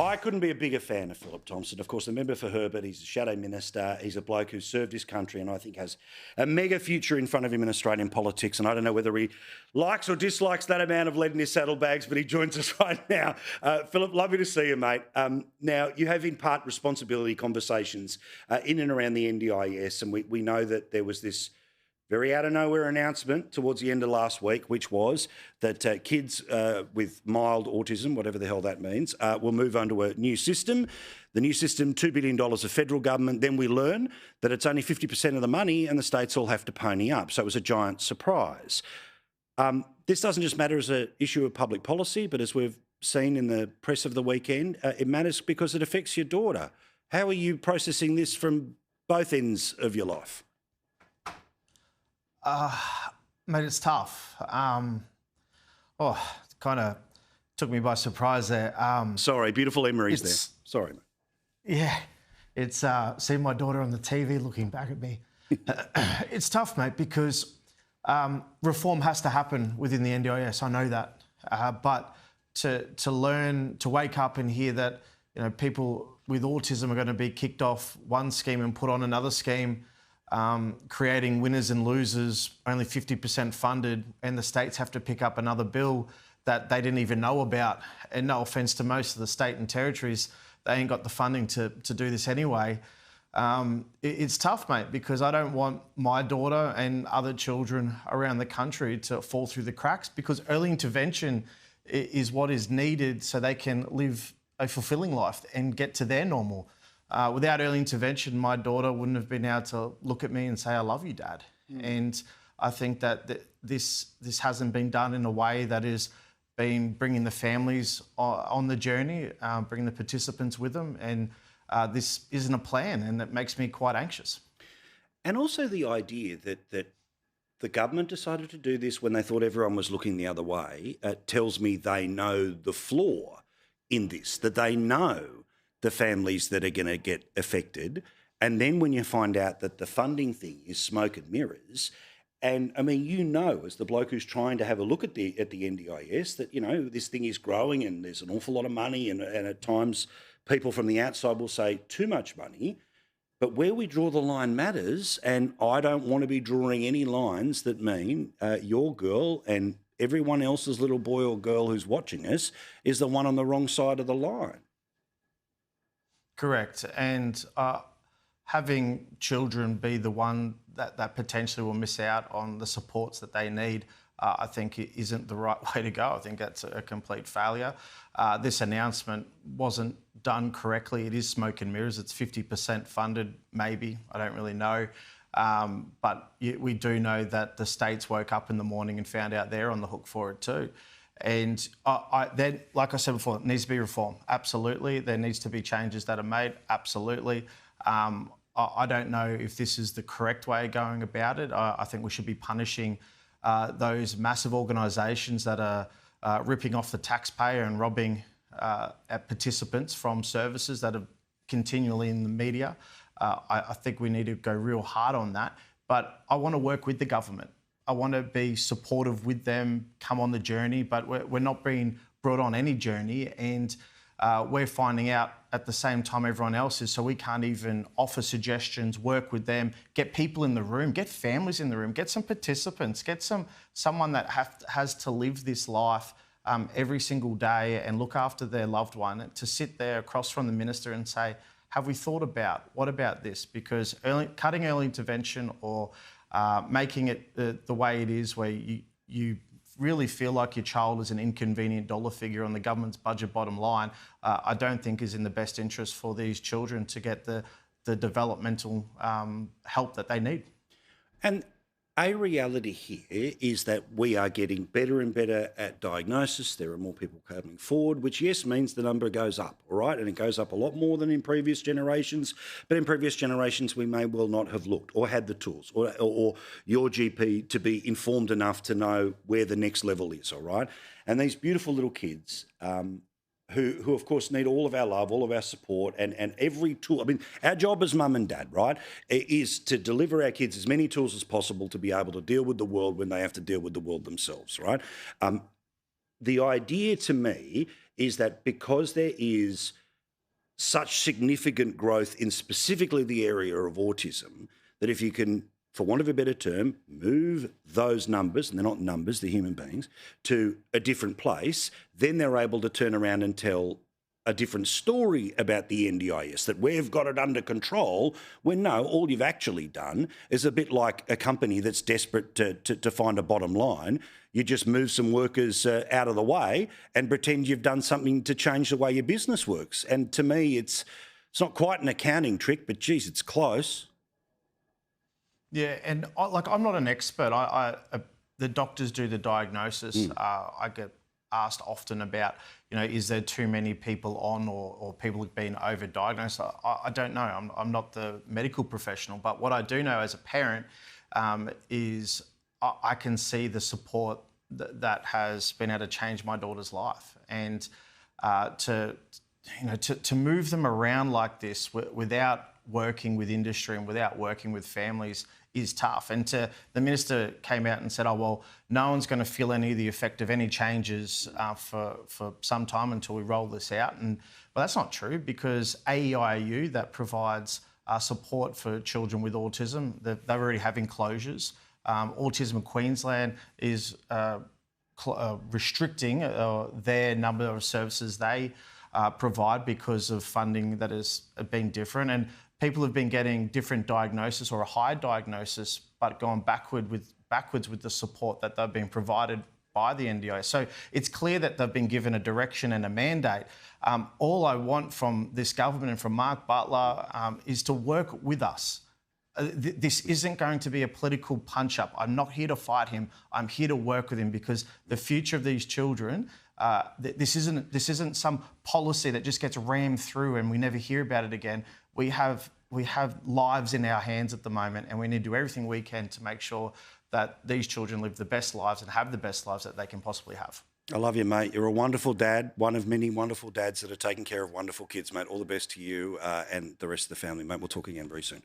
I couldn't be a bigger fan of Phillip Thompson. Of course, a member for Herbert. He's a shadow minister. He's a bloke who's served his country and I think has a mega future in front of him in Australian politics. And I don't know whether he likes or dislikes that amount of lead in his saddlebags, but he joins us right now. Phillip, lovely to see you, mate. Now, you have in part responsibility conversations in and around the NDIS, and we know that there was this very out of nowhere announcement towards the end of last week, which was that kids with mild autism, whatever the hell that means, will move onto a new system. The new system, $2 billion of federal government. Then we learn that it's only 50% of the money and the states all have to pony up. So it was a giant surprise. This doesn't just matter as an issue of public policy, but as we've seen in the press of the weekend, it matters because it affects your daughter. How are you processing this from both ends of your life? Mate, it's tough. It kind of took me by surprise there. Sorry, beautiful memories there. Sorry, mate. Yeah, it's seeing my daughter on the TV looking back at me. It's tough, mate, because reform has to happen within the NDIS. I know that, but to learn, to wake up and hear that people with autism are going to be kicked off one scheme and put on another scheme. Creating winners and losers, only 50% funded, and the states have to pick up another bill that they didn't even know about. And no offence to most of the state and territories, they ain't got the funding to do this anyway. It's tough, mate, because I don't want my daughter and other children around the country to fall through the cracks, because early intervention is what is needed so they can live a fulfilling life and get to their normal. Without early intervention, my daughter wouldn't have been able to look at me and say, "I love you, Dad." And I think that this hasn't been done in a way that is bringing the families on the journey, bringing the participants with them. And this isn't a plan, and it makes me quite anxious. And also the idea that the government decided to do this when they thought everyone was looking the other way tells me they know the flaw in this, that they know the families that are going to get affected. And then when you find out that the funding thing is smoke and mirrors, and I mean, as the bloke who's trying to have a look at the NDIS, that, this thing is growing and there's an awful lot of money and at times people from the outside will say too much money, but where we draw the line matters. And I don't want to be drawing any lines that mean your girl and everyone else's little boy or girl who's watching us is the one on the wrong side of the line. Correct. And having children be the one that potentially will miss out on the supports that they need, I think it isn't the right way to go. I think that's a complete failure. This announcement wasn't done correctly. It is smoke and mirrors. It's 50% funded, maybe. I don't really know. But we do know that the states woke up in the morning and found out they're on the hook for it too. And then, like I said before, it needs to be reform. Absolutely. There needs to be changes that are made. Absolutely. I don't know if this is the correct way of going about it. I think we should be punishing those massive organisations that are ripping off the taxpayer and robbing participants from services that are continually in the media. I think we need to go real hard on that. But I want to work with the government. I want to be supportive with them, come on the journey, but we're not being brought on any journey, and we're finding out at the same time everyone else is, so we can't even offer suggestions, work with them, get people in the room, get families in the room, get some participants, get someone that has to live this life every single day and look after their loved one, to sit there across from the minister and say, have we thought about, what about this? Because cutting early intervention or making it the way it is, where you really feel like your child is an inconvenient dollar figure on the government's budget bottom line, I don't think is in the best interest for these children to get the developmental help that they need. And a reality here is that we are getting better and better at diagnosis. There are more people coming forward, which, yes, means the number goes up, all right? And it goes up a lot more than in previous generations. But in previous generations, we may well not have looked or had the tools or your GP to be informed enough to know where the next level is, all right? And these beautiful little kids who of course need all of our love, all of our support, and every tool. I mean, our job as mum and dad, right, is to deliver our kids as many tools as possible to be able to deal with the world when they have to deal with the world themselves, right? The idea to me is that because there is such significant growth in specifically the area of autism that if you can, for want of a better term, move those numbers, and they're not numbers, they're human beings, to a different place, then they're able to turn around and tell a different story about the NDIS, that we've got it under control, when no, all you've actually done is a bit like a company that's desperate to find a bottom line. You just move some workers out of the way and pretend you've done something to change the way your business works. And to me, it's not quite an accounting trick, but geez, it's close. Yeah, and I'm not an expert. The doctors do the diagnosis. I get asked often about, is there too many people on or people being overdiagnosed? I don't know. I'm not the medical professional, but what I do know as a parent is I can see the support that has been able to change my daughter's life, and to move them around like this without working with industry and without working with families is tough. And the minister came out and said, oh, well, no one's going to feel any of the effect of any changes for some time until we roll this out. Well, that's not true, because AEIU, that provides support for children with autism, they already have enclosures. Autism in Queensland is restricting their number of services they provide because of funding that has been different. And people have been getting different diagnosis or a high diagnosis, but going backwards with the support that they've been provided by the NDIS. So it's clear that they've been given a direction and a mandate. All I want from this government and from Mark Butler is to work with us. This isn't going to be a political punch-up. I'm not here to fight him. I'm here to work with him, because the future of these children, this isn't some policy that just gets rammed through and we never hear about it again. We have lives in our hands at the moment, and we need to do everything we can to make sure that these children live the best lives and have the best lives that they can possibly have. I love you, mate. You're a wonderful dad, one of many wonderful dads that are taking care of wonderful kids, mate. All the best to you and the rest of the family, mate. We'll talk again very soon.